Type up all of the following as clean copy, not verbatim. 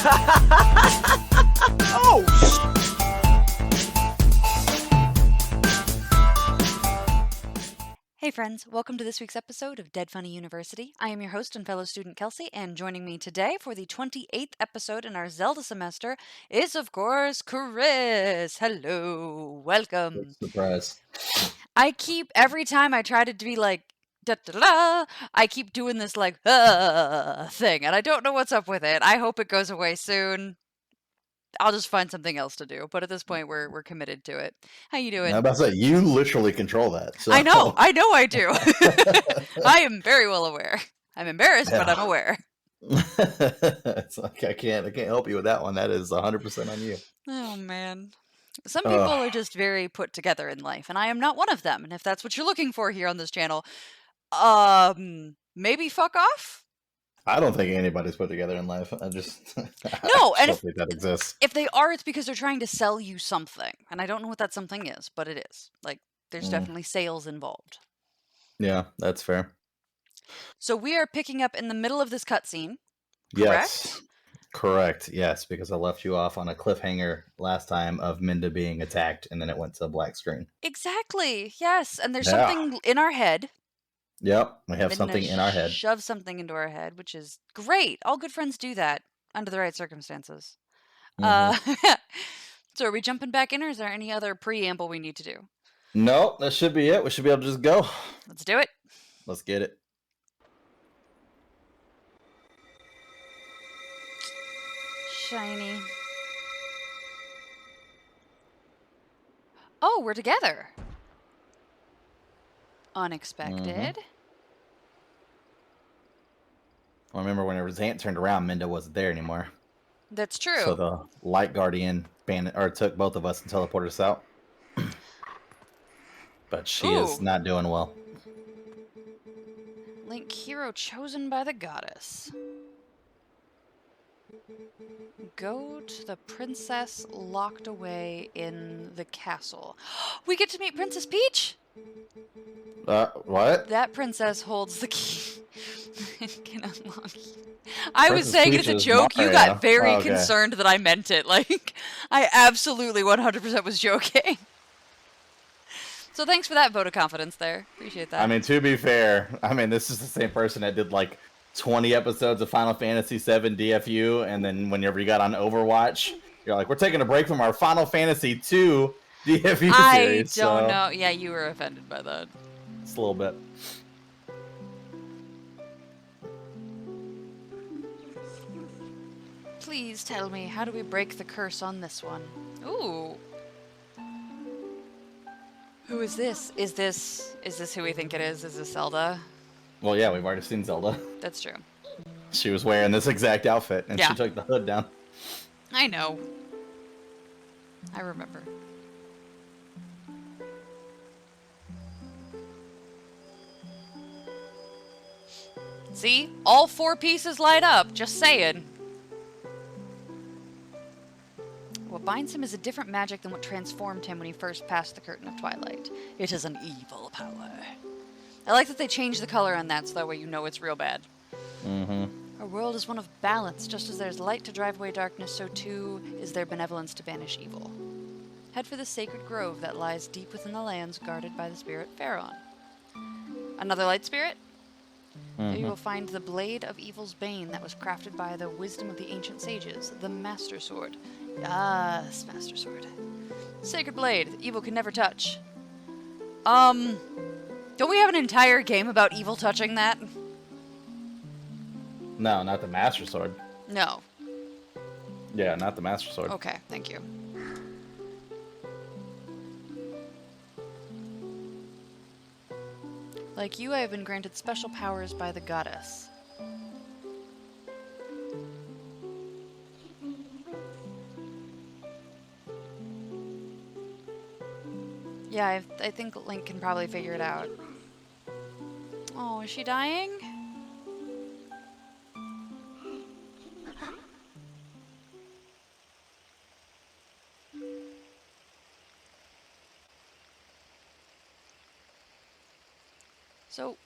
Oh, Hey friends, welcome to this week's episode of Dead Funny University. I am your host and fellow student Kelsey, and joining me today for the 28th episode in our Zelda semester is, of course, Chris. Hello, welcome. Surprise. Every time I try to be like, da da da, I keep doing this like, thing, and I don't know what's up with it. I hope it goes away soon. I'll just find something else to do, but at this point, we're committed to it. How you doing? I'm about to say, you literally control that. So. I know I do. I am very well aware. I'm embarrassed, but I'm aware. It's like I can't help you with that one. That is 100% on you. Oh man. Some people are just very put together in life, and I am not one of them. And if that's what you're looking for here on this channel, maybe fuck off. I don't think anybody's put together in life. I just No, I and don't think that exists. If they are, it's because they're trying to sell you something, and I don't know what that something is, but it is. Like, there's definitely sales involved. Yeah, that's fair. So we are picking up in the middle of this cutscene. Yes, correct. Yes, because I left you off on a cliffhanger last time of Midna being attacked, and then it went to a black screen. Exactly. Yes, and there's something in our head. Yep, we have Midna something in our head. Shove something into our head, which is great. All good friends do that under the right circumstances. So are we jumping back in, or is there any other preamble we need to do? No, that should be it. We should be able to just go. Let's do it. Let's get it. Shiny. Oh, we're together. Unexpected. I remember whenever Zant turned around, Midna wasn't there anymore. That's true. So the Light Guardian took both of us and teleported us out. But she is not doing well. Link hero chosen by the goddess. Go to the princess locked away in the castle. We get to meet Princess Peach? What? That princess holds the key. It can unlock. I was saying it's a joke. You got very concerned that I meant it. Like, I absolutely 100% was joking. So thanks for that vote of confidence there. Appreciate that. I mean, to be fair, this is the same person that did like 20 episodes of Final Fantasy VII DFU, and then whenever you got on Overwatch, you're like, we're taking a break from our Final Fantasy II DFU series. I don't know. Yeah, you were offended by that. Just a little bit. Please tell me, how do we break the curse on this one? Ooh. Who is this? Is this who we think it is? Is this Zelda? Well, yeah, we've already seen Zelda. That's true. She was wearing this exact outfit, and she took the hood down. I know. I remember. See? All 4 pieces light up. Just saying. What binds him is a different magic than what transformed him when he first passed the curtain of twilight. It is an evil power. I like that they changed the color on that so that way you know it's real bad. Our world is one of balance. Just as there's light to drive away darkness, so too is there benevolence to banish evil. Head for the sacred grove that lies deep within the lands guarded by the spirit Pharaon. Another light spirit? There you will find the blade of evil's bane that was crafted by the wisdom of the ancient sages, the Master Sword. Yes, Master Sword. Sacred blade, evil can never touch. Don't we have an entire game about evil touching that? No, not the Master Sword. No. Yeah, not the Master Sword. Okay, thank you. Like you, I have been granted special powers by the goddess. Yeah, I think Link can probably figure it out. Oh, is she dying? So,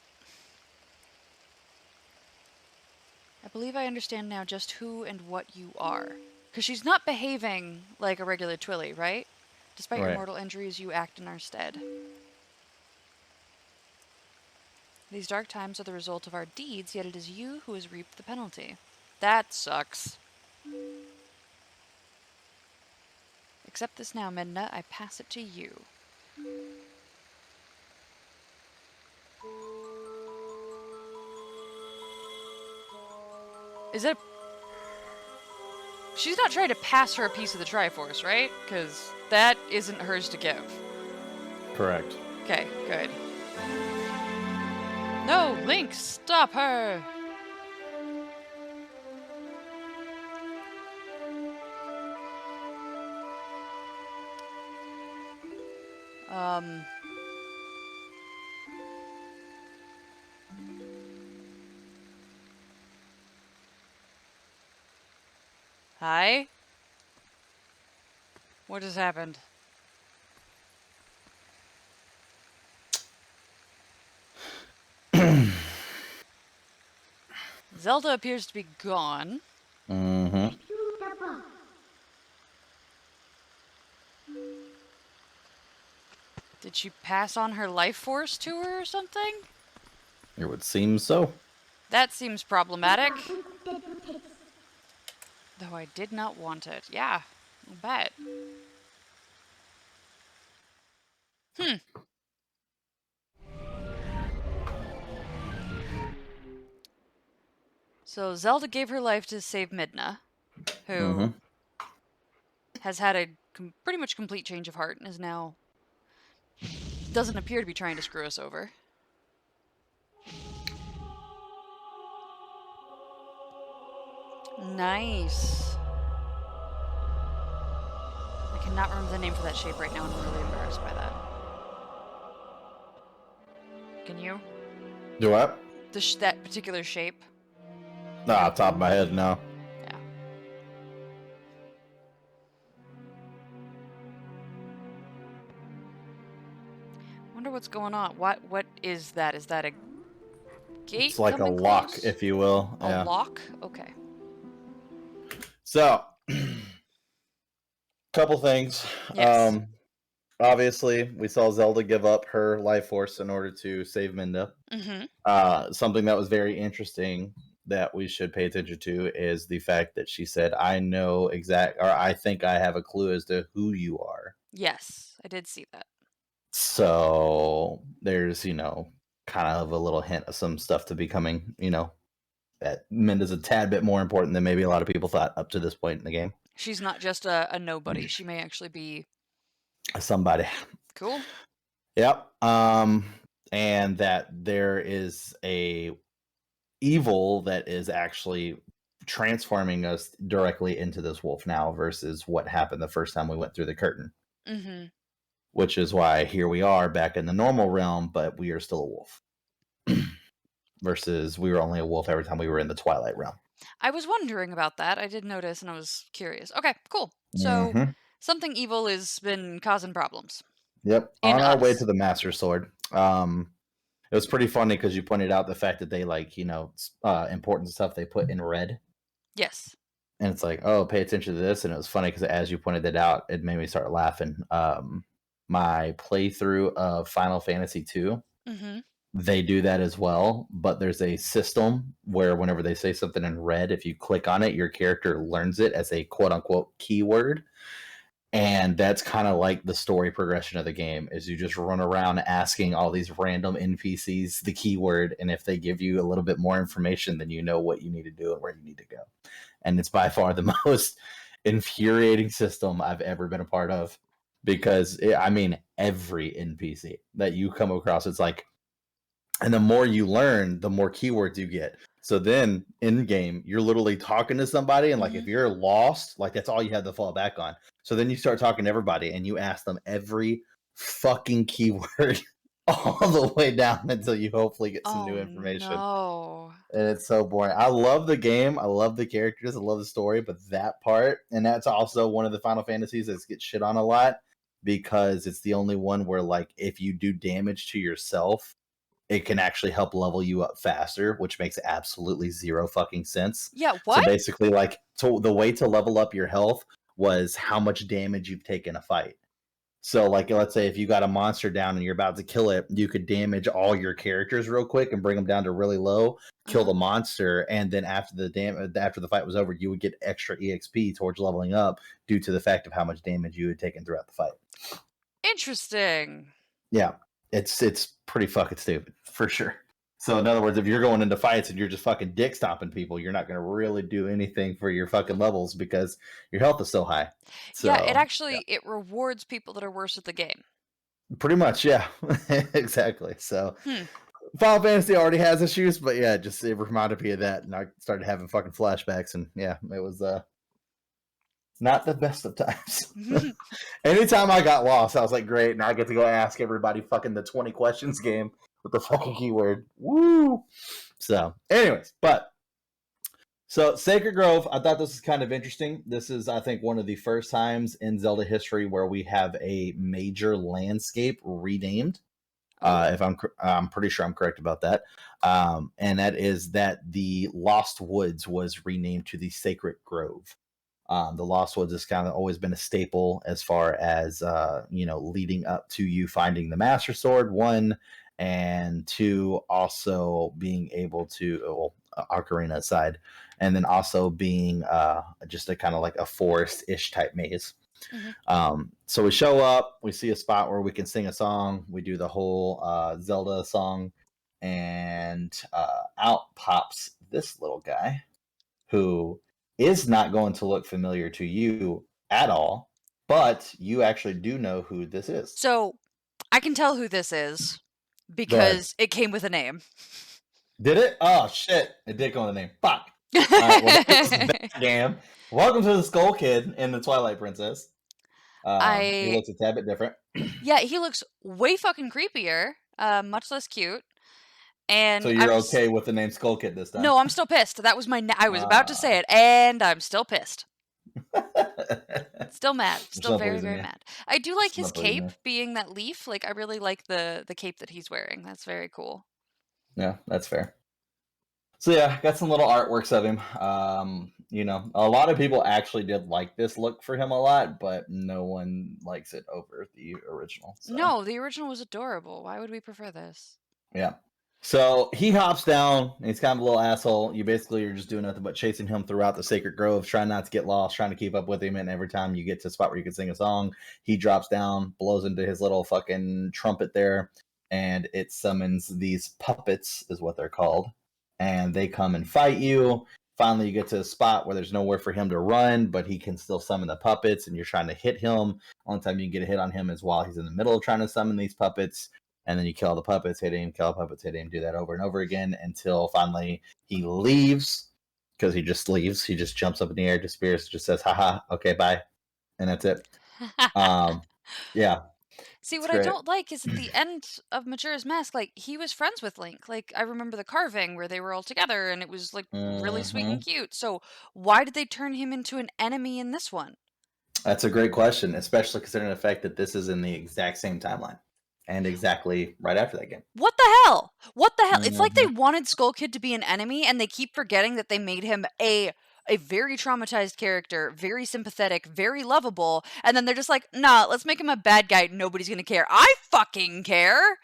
I believe I understand now just who and what you are. Because she's not behaving like a regular Twilly, right? Despite your Right. mortal injuries, you act in our stead. These dark times are the result of our deeds, yet it is you who has reaped the penalty. That sucks. Accept this now, Midna. I pass it to you. Is it... She's not trying to pass her a piece of the Triforce, right? Because that isn't hers to give. Correct. Okay, good. No, Link, stop her! Hi? What has happened? Zelda appears to be gone. Mm-hmm. Did she pass on her life force to her or something? It would seem so. That seems problematic. Though I did not want it. Yeah, I'll bet. So Zelda gave her life to save Midna, who has had a pretty much complete change of heart and is now... doesn't appear to be trying to screw us over. Nice. I cannot remember the name for that shape right now, and I'm really embarrassed by that. Can you? Do what? That particular shape? Nah, top of my head, no. Yeah. Wonder what's going on. What is that? Is that a gate? It's like a coming lock, close? if you will. A Yeah. lock? Okay. So, couple things. Yes. Obviously, we saw Zelda give up her life force in order to save Minda. Something that was very interesting that we should pay attention to is the fact that she said, I think I have a clue as to who you are. Yes, I did see that. So there's, kind of a little hint of some stuff to be coming, that Minda's a tad bit more important than maybe a lot of people thought up to this point in the game. She's not just a nobody. She may actually be Somebody. cool. Yep. And that there is a evil that is actually transforming us directly into this wolf now versus what happened the first time we went through the curtain. Which is why here we are back in the normal realm, but we are still a wolf. Versus we were only a wolf every time we were in the Twilight realm. I was wondering about that. I did notice and I was curious. Okay, cool. So something evil has been causing problems. Yep. On our way to the Master Sword. It was pretty funny because you pointed out the fact that they important stuff they put in red. Yes. And it's like, oh, pay attention to this. And it was funny because as you pointed that out, it made me start laughing. My playthrough of Final Fantasy II, they do that as well. But there's a system where whenever they say something in red, if you click on it, your character learns it as a quote unquote keyword. And that's kind of like the story progression of the game is you just run around asking all these random NPCs the keyword. And if they give you a little bit more information, then you know what you need to do and where you need to go. And it's by far the most infuriating system I've ever been a part of because every NPC that you come across, it's like, and the more you learn, the more keywords you get. So then in game, you're literally talking to somebody and if you're lost, that's all you have to fall back on. So then you start talking to everybody and you ask them every fucking keyword all the way down until you hopefully get some new information. No. And it's so boring. I love the game. I love the characters. I love the story, but that part, and that's also one of the Final Fantasies that gets shit on a lot because it's the only one where if you do damage to yourself, it can actually help level you up faster, which makes absolutely zero fucking sense. Yeah, So what? basically, like, the way to level up your health was how much damage you've taken a fight. So, like, let's say if you got a monster down and you're about to kill it, you could damage all your characters real quick and bring them down to really low, kill the monster, and then after the fight was over, you would get extra EXP towards leveling up due to the fact of how much damage you had taken throughout the fight. Interesting. Yeah, it's pretty fucking stupid for sure. So in other words, if you're going into fights and you're just fucking dick stomping people, you're not going to really do anything for your fucking levels because your health is so high. So Yeah, it actually it rewards people that are worse at the game. pretty much, yeah, exactly. So Hmm. Final Fantasy already has issues, but yeah, just it reminded me of that, and I started having fucking flashbacks, and yeah, it was not the best of times. Anytime I got lost, I was like, great, now I get to go ask everybody fucking the 20 questions game with the fucking keyword. Woo! So, anyways, so Sacred Grove, I thought this was kind of interesting. This is, I think, one of the first times in Zelda history where we have a major landscape renamed. If I'm pretty sure I'm correct about that. And that is that the Lost Woods was renamed to the Sacred Grove. The Lost Woods has kind of always been a staple as far as leading up to you finding the Master Sword, one, and two, also being able to Ocarina aside, and then also being just a kind of like a forest-ish type maze. So we show up, we see a spot where we can sing a song, we do the whole Zelda song, and out pops this little guy who is not going to look familiar to you at all, but you actually do know who this is. So, I can tell who this is because it came with a name. Did it? Oh shit! It did go with a name. Fuck. All right, well, that was that game. Welcome to the Skull Kid and the Twilight Princess. He looks a tad bit different. Yeah, he looks way fucking creepier, much less cute. And So you're okay with the name Skull Kid this time? No, I'm still pissed. That was I was about to say it, and I'm still pissed. Still mad. Still very, very mad. I do like his cape being that leaf. Like, I really like the cape that he's wearing. That's very cool. Yeah, that's fair. So yeah, got some little artworks of him. A lot of people actually did like this look for him a lot, but no one likes it over the original. So. No, the original was adorable. Why would we prefer this? Yeah. So he hops down, and he's kind of a little asshole. You basically are just doing nothing but chasing him throughout the Sacred Grove, trying not to get lost, trying to keep up with him, and every time you get to a spot where you can sing a song, he drops down, blows into his little fucking trumpet there, and it summons these puppets, is what they're called, and they come and fight you. Finally, you get to a spot where there's nowhere for him to run, but he can still summon the puppets, and you're trying to hit him. Only time you can get a hit on him is while he's in the middle of trying to summon these puppets. And then you kill the puppets, hit him, kill the puppets, hit him, do that over and over again until finally he leaves, because he just leaves. He just jumps up in the air, disappears, just says, haha, okay, bye. And that's it. Yeah. See, what I don't like is at the end of Majora's Mask, like, he was friends with Link. Like, I remember the carving where they were all together, and it was, like, really sweet and cute. So, why did they turn him into an enemy in this one? That's a great question, especially considering the fact that this is in the exact same timeline. And exactly right after that game. What the hell? What the hell? It's like they wanted Skull Kid to be an enemy, and they keep forgetting that they made him a very traumatized character, very sympathetic, very lovable, and then they're just like, nah, let's make him a bad guy. Nobody's gonna care. I fucking care.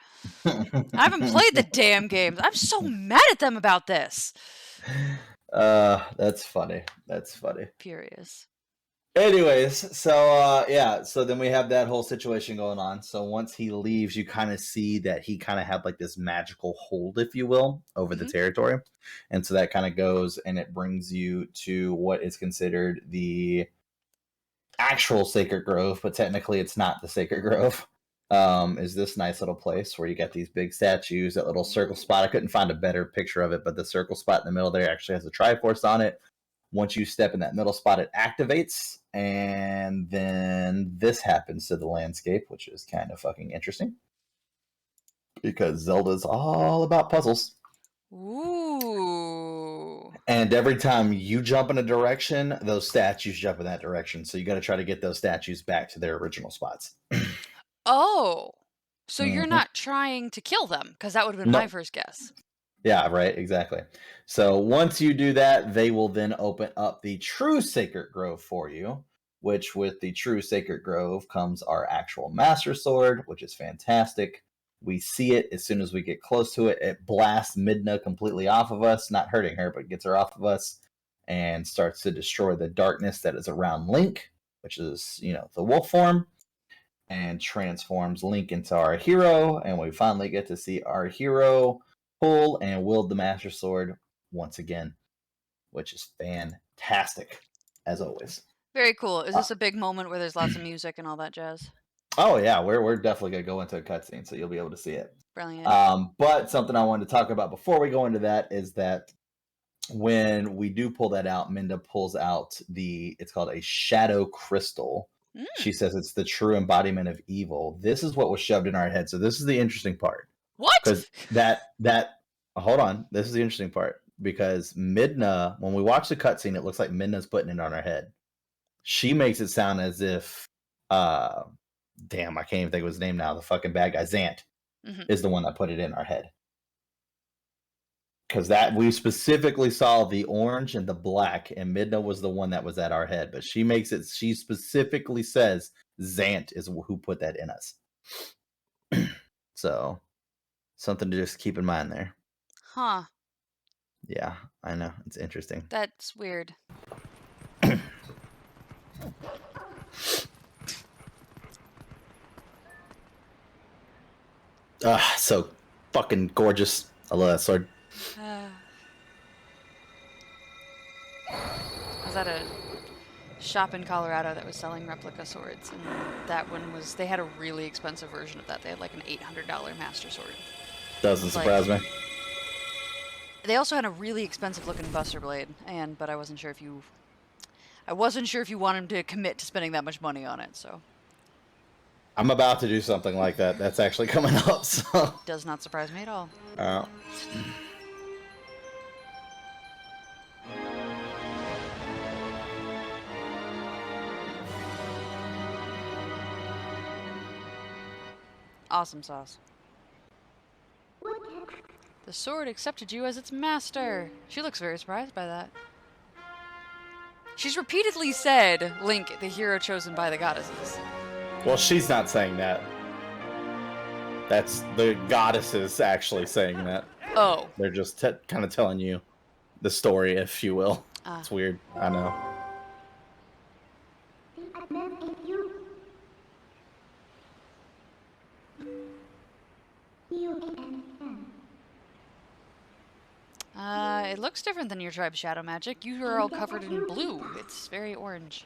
I haven't played the damn games. I'm so mad at them about this. That's funny. That's funny. Furious. Anyways, so then we have that whole situation going on. So once he leaves, you kind of see that he kind of had like this magical hold, if you will, over the territory. And so that kind of goes and it brings you to what is considered the actual Sacred Grove, but technically it's not the Sacred Grove. Is this nice little place where you got these big statues, that little circle spot. I couldn't find a better picture of it, but the circle spot in the middle there actually has a Triforce on it. Once you step in that middle spot, it activates, and then this happens to the landscape, which is kind of fucking interesting. Because Zelda's all about puzzles. Ooh. And every time you jump in a direction, those statues jump in that direction. So you got to try to get those statues back to their original spots. Oh. So you're not trying to kill them, because that would have been No. my first guess. Yeah, right, exactly. So once you do that, they will then open up the true Sacred Grove for you, which with the true Sacred Grove comes our actual Master Sword, which is fantastic. We see it as soon as we get close to it. It blasts Midna completely off of us, not hurting her, but gets her off of us and starts to destroy the darkness that is around Link, which is, the wolf form, and transforms Link into our hero. And we finally get to see our hero pull and wield the Master Sword once again, which is fantastic, as always. Very cool. Is this a big moment where there's lots of music and all that jazz? Oh yeah, we're definitely gonna go into a cutscene, so you'll be able to see it. Brilliant. But something I wanted to talk about before we go into that is that when we do pull that out, Minda pulls out it's called a shadow crystal. She says it's the true embodiment of evil. This is what was shoved in our head. So this is the interesting part. What? Because hold on, this is the interesting part. Because Midna, when we watch the cutscene, it looks like Midna's putting it on her head. She makes it sound as if damn, I can't even think of his name now. The fucking bad guy, Zant, is the one that put it in our head. Because that we specifically saw the orange and the black, and Midna was the one that was at our head. But she specifically says Zant is who put that in us. So, something to just keep in mind there. Huh. Yeah, I know. It's interesting. That's weird. So fucking gorgeous. I love that sword. I was at a shop in Colorado that was selling replica swords, and that one they had a really expensive version of that. They had like an $800 Master Sword. Doesn't surprise me. They also had a really expensive looking Buster Blade, but I wasn't sure if you wanted to commit to spending that much money on it, so. I'm about to do something like that. That's actually coming up, so. Does not surprise me at all. Awesome sauce. The sword accepted you as its master. She looks very surprised by that. She's repeatedly said, Link, the hero chosen by the goddesses. Well, she's not saying that. That's the goddesses actually saying that. Oh. They're just kind of telling you the story, if you will. It's weird. I know. It looks different than your tribe's shadow magic. You are all covered in blue. It's very orange.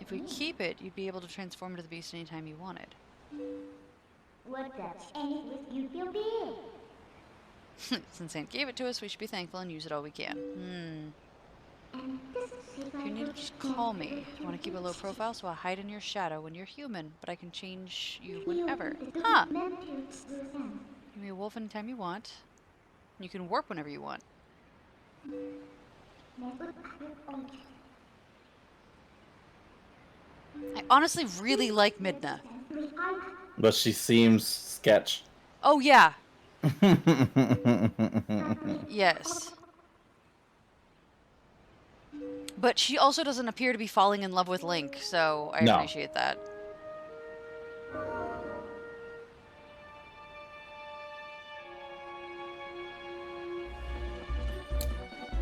If we keep it, you'd be able to transform into the beast anytime you wanted. Since Saint gave it to us, we should be thankful and use it all we can. If you need to, just call me. You want to keep a low profile, so I'll hide in your shadow when you're human, but I can change you whenever. Huh! You can be a wolf anytime you want. You can warp whenever you want. I honestly really like Midna. But she seems sketch. Oh, yeah. Yes. But she also doesn't appear to be falling in love with Link, so I appreciate that.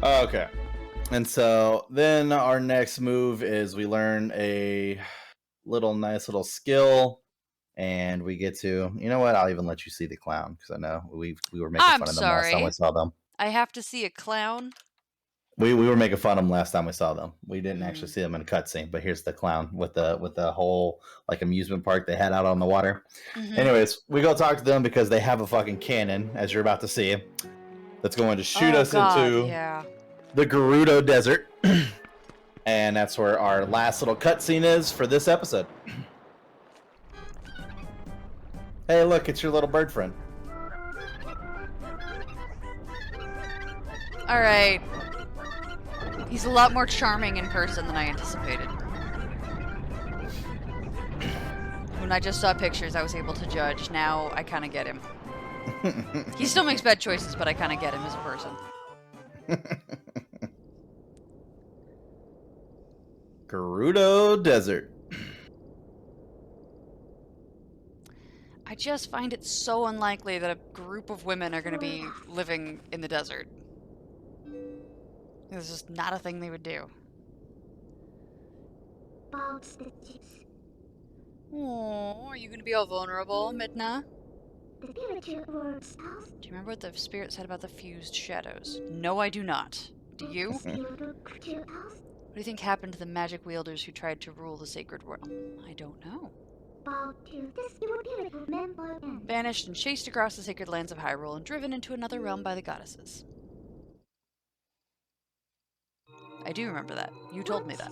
Okay. And so then our next move is we learn a nice little skill, and we get to, you know what, I'll even let you see the clown, because I know we were making fun of them last time we saw them. I have to see a clown? We were making fun of them last time we saw them. We didn't actually see them in a cutscene, but here's the clown with the whole like amusement park they had out on the water. Anyways, we go talk to them because they have a fucking cannon, as you're about to see, that's going to shoot us into the Gerudo Desert. And that's where our last little cutscene is for this episode. Hey, look, it's your little bird friend. Alright. He's a lot more charming in person than I anticipated. When I just saw pictures, I was able to judge. Now I kind of get him. He still makes bad choices, but I kind of get him as a person. Gerudo Desert. I just find it so unlikely that a group of women are going to be living in the desert. This is just not a thing they would do. Oh, are you going to be all vulnerable, Midna? Do you remember what the spirit said about the fused shadows? No, I do not. Do you? What do you think happened to the magic wielders who tried to rule the sacred realm? I don't know. Banished and chased across the sacred lands of Hyrule and driven into another realm by the goddesses. I do remember that. You told me that.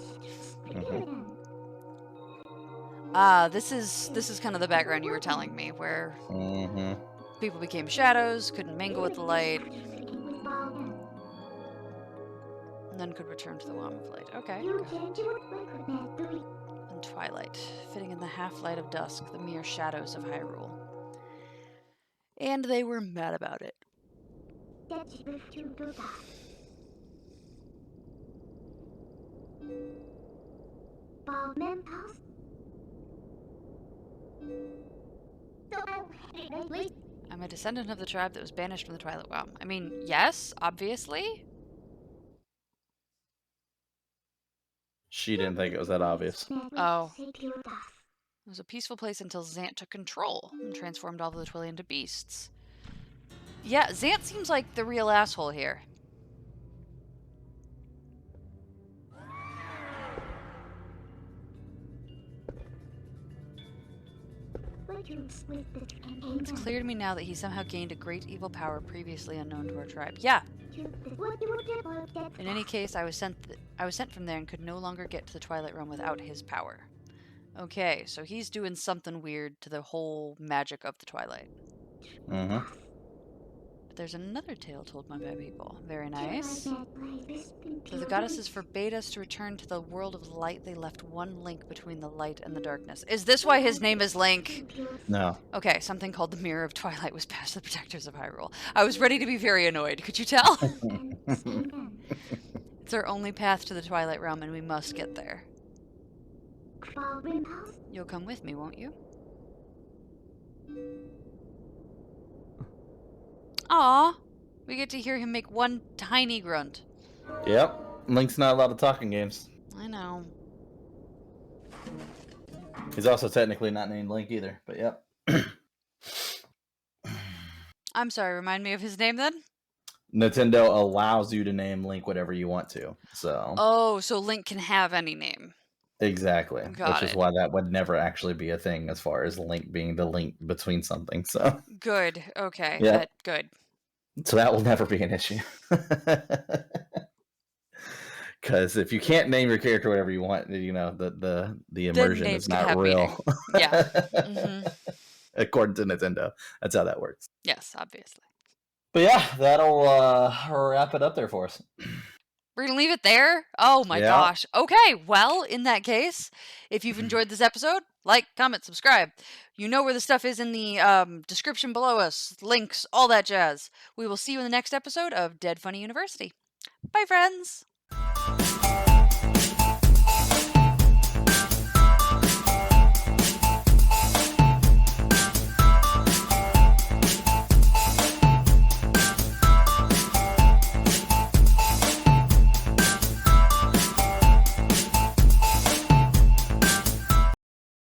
This is kind of the background you were telling me, where people became shadows, couldn't mingle with the light, and then could return to the realm of light. Okay. And twilight, fitting in the half-light of dusk, the mere shadows of Hyrule. And they were mad about it. I'm a descendant of the tribe that was banished from the Twilight Realm. I mean, yes, obviously. She didn't think it was that obvious. Oh. It was a peaceful place until Zant took control and transformed all of the Twilly into beasts. Yeah, Zant seems like the real asshole here. It's clear to me now that he somehow gained a great evil power previously unknown to our tribe. Yeah. In any case, I was sent from there and could no longer get to the Twilight Realm without his power. Okay, so he's doing something weird to the whole magic of the Twilight. But there's another tale told by my people. Very nice. So the goddesses forbade us to return to the world of light. They left one link between the light and the darkness. Is this why his name is Link? No. Okay, something called the Mirror of Twilight was passed to the protectors of Hyrule. I was ready to be very annoyed. Could you tell? It's our only path to the Twilight Realm, and we must get there. You'll come with me, won't you? Aw, we get to hear him make one tiny grunt. Yep. Link's not allowed to talk in games. I know. He's also technically not named Link either, but yep. I'm sorry, remind me of his name then? Nintendo allows you to name Link whatever you want to, so... Oh, so Link can have any name. Exactly. Got Which is why that would never actually be a thing as far as Link being the link between something, so... Good, okay, yeah. Good. So that will never be an issue. Because if you can't name your character whatever you want, you know, the immersion is not real. Yeah. According to Nintendo. That's how that works. Yes, obviously. But yeah, that'll wrap it up there for us. We're going to leave it there? Oh my gosh. Okay, well, in that case, if you've enjoyed this episode, like, comment, subscribe. You know where the stuff is in the description below us. Links, all that jazz. We will see you in the next episode of Dead Funny University. Bye, friends!